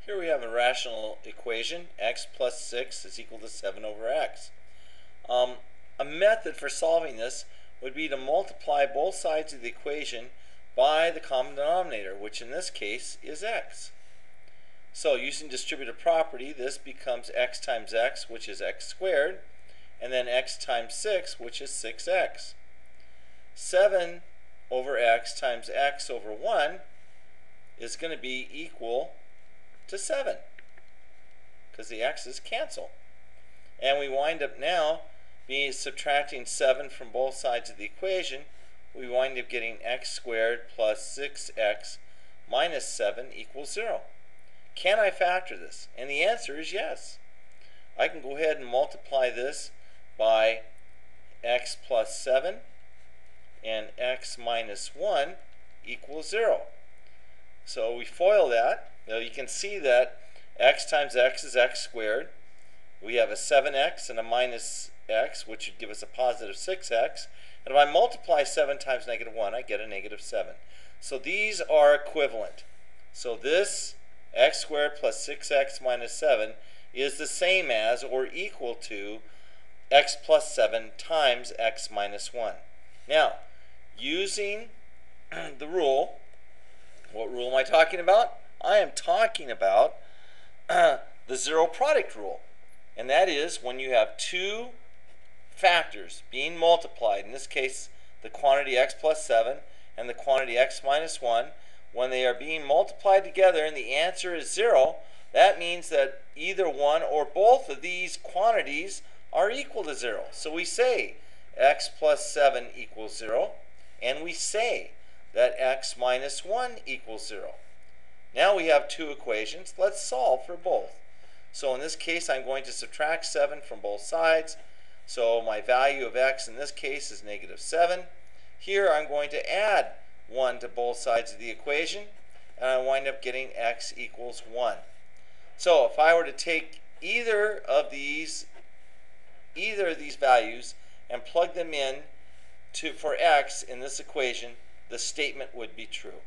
Here we have a rational equation, x plus 6 is equal to 7 over x. A method for solving this would be to multiply both sides of the equation by the common denominator, which in this case is x. So using distributive property, this becomes x times x, which is x squared, and then x times 6, which is 6x. 7 over x times x over 1 is going to be equal to 7, because the x's cancel. And we wind up now subtracting 7 from both sides of the equation. We wind up getting x squared plus 6x minus 7 equals 0. Can I factor this? And the answer is yes. I can go ahead and multiply this by x plus 7 and x minus 1 equals 0. So we FOIL that. Now you can see that x times x is x squared. We have a 7x and a minus x, which would give us a positive 6x. And if I multiply 7 times negative 1, I get a negative 7. So these are equivalent. So this x squared plus 6x minus 7 is the same as or equal to x plus 7 times x minus 1. Now, using the rule, what rule am I talking about? I am talking about the zero product rule. And that is when you have two factors being multiplied, in this case the quantity x plus 7 and the quantity x minus 1, when they are being multiplied together and the answer is 0, that means that either one or both of these quantities are equal to 0. So we say x plus 7 equals 0, and we say that x minus 1 equals 0. Now we have two equations. Let's solve for both. So in this case, I'm going to subtract 7 from both sides. So my value of x in this case is negative 7. Here I'm going to add 1 to both sides of the equation, and I wind up getting x equals 1. So if I were to take either of these values and plug them in for x in this equation, the statement would be true.